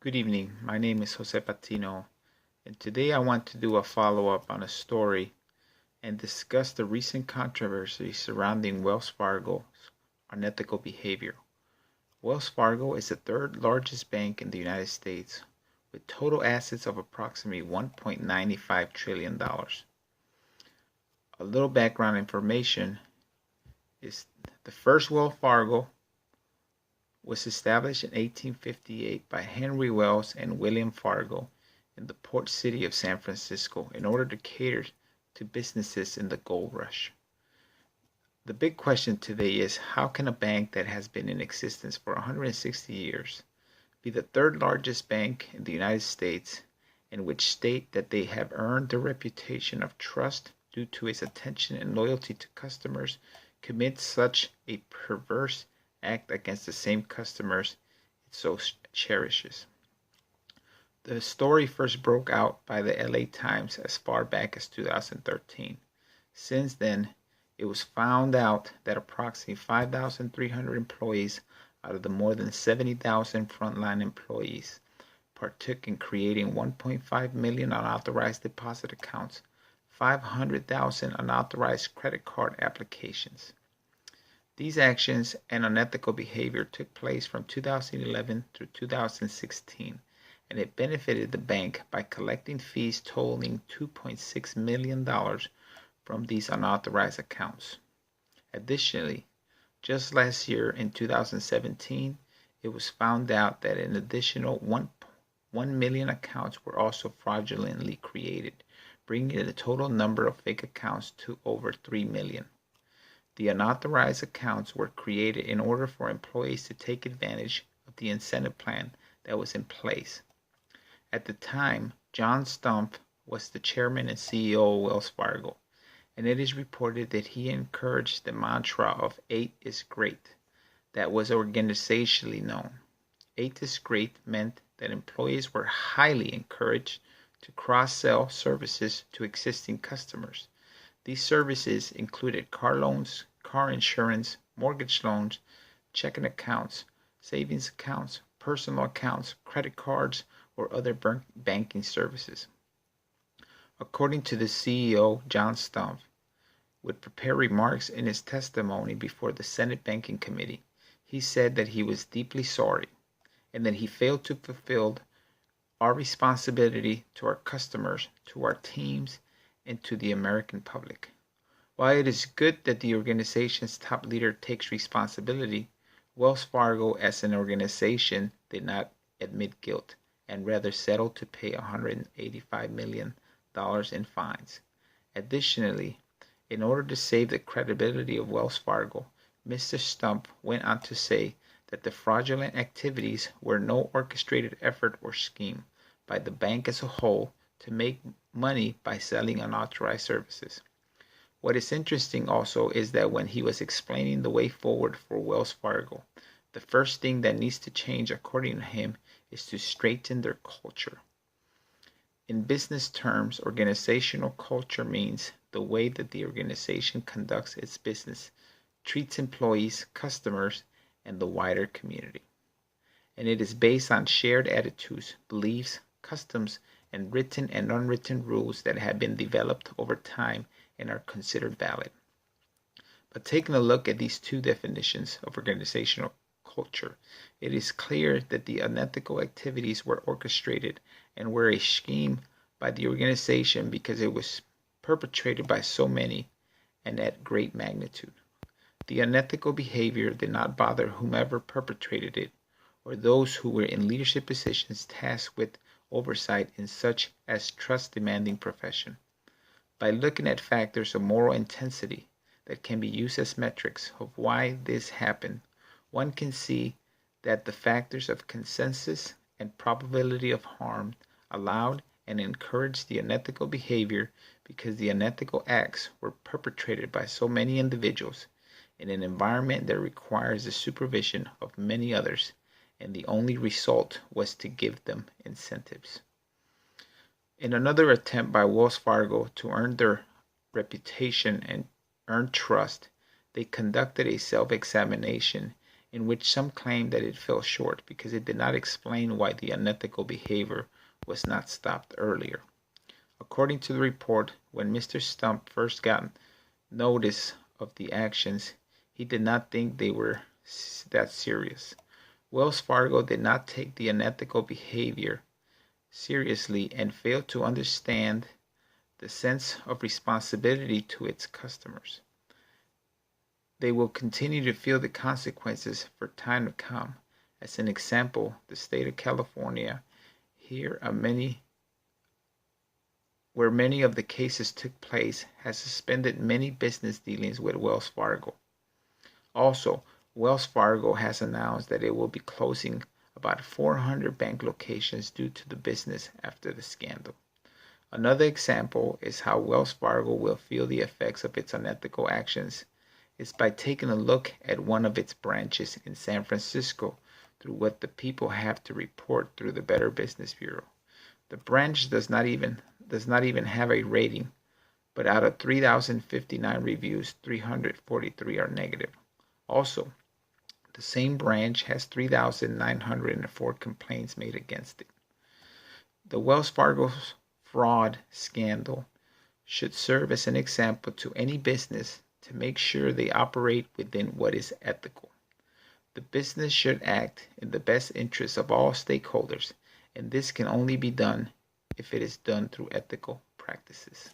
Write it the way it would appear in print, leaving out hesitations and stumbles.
Good evening. My name is Jose Patino, and today I want to do a follow-up on a story and discuss the recent controversy surrounding Wells Fargo's unethical behavior. Wells Fargo is the third largest bank in the United States with total assets of approximately $1.95 trillion. A little background information is the first Wells Fargo was established in 1858 by Henry Wells and William Fargo in the port city of San Francisco in order to cater to businesses in the gold rush. The big question today is, how can a bank that has been in existence for 160 years be the third largest bank in the United States, and which state that they have earned the reputation of trust due to its attention and loyalty to customers, commit such a perverse act against the same customers it so cherishes? The story first broke out by the LA Times as far back as 2013. Since then, it was found out that approximately 5,300 employees out of the more than 70,000 frontline employees partook in creating 1.5 million unauthorized deposit accounts, 500,000 unauthorized credit card applications. These actions and unethical behavior took place from 2011 through 2016, and it benefited the bank by collecting fees totaling $2.6 million from these unauthorized accounts. Additionally, just last year in 2017, it was found out that an additional 1 million accounts were also fraudulently created, bringing the total number of fake accounts to over 3 million. The unauthorized accounts were created in order for employees to take advantage of the incentive plan that was in place. At the time, John Stumpf was the chairman and CEO of Wells Fargo, and it is reported that he encouraged the mantra of 8 is great that was organizationally known. 8 is great meant that employees were highly encouraged to cross-sell services to existing customers. These services included car loans, car insurance, mortgage loans, checking accounts, savings accounts, personal accounts, credit cards, or other banking services. According to the CEO, John Stumpf would prepare remarks in his testimony before the Senate Banking Committee. He said that he was deeply sorry and that he failed to fulfill our responsibility to our customers, to our teams, and to the American public. While it is good that the organization's top leader takes responsibility, Wells Fargo as an organization did not admit guilt and rather settled to pay $185 million in fines. Additionally, in order to save the credibility of Wells Fargo, Mr. Stumpf went on to say that the fraudulent activities were no orchestrated effort or scheme by the bank as a whole to make money by selling unauthorized services. What is interesting also is that when he was explaining the way forward for Wells Fargo, the first thing that needs to change according to him is to straighten their culture. In business terms, organizational culture means the way that the organization conducts its business, treats employees, customers, and the wider community. And it is based on shared attitudes, beliefs, customs, and written and unwritten rules that have been developed over time and are considered valid. But taking a look at these two definitions of organizational culture, it is clear that the unethical activities were orchestrated and were a scheme by the organization because it was perpetrated by so many and at great magnitude. The unethical behavior did not bother whomever perpetrated it or those who were in leadership positions tasked with oversight in such as trust-demanding profession. By looking at factors of moral intensity that can be used as metrics of why this happened, one can see that the factors of consensus and probability of harm allowed and encouraged the unethical behavior because the unethical acts were perpetrated by so many individuals in an environment that requires the supervision of many others, and the only result was to give them incentives. In another attempt by Wells Fargo to earn their reputation and earn trust, they conducted a self-examination in which some claimed that it fell short because it did not explain why the unethical behavior was not stopped earlier. According to the report, when Mr. Stump first got notice of the actions, he did not think they were that serious. Wells Fargo did not take the unethical behavior seriously and failed to understand the sense of responsibility to its customers. They will continue to feel the consequences for time to come. As an example, the state of California, where many of the cases took place, has suspended many business dealings with Wells Fargo. Also, Wells Fargo has announced that it will be closing about 400 bank locations due to the business after the scandal. Another example is how Wells Fargo will feel the effects of its unethical actions is by taking a look at one of its branches in San Francisco through what the people have to report through the Better Business Bureau. The branch does not even have a rating, but out of 3,059 reviews, 343 are negative. Also, the same branch has 3,904 complaints made against it. The Wells Fargo fraud scandal should serve as an example to any business to make sure they operate within what is ethical. The business should act in the best interest of all stakeholders, and this can only be done if it is done through ethical practices.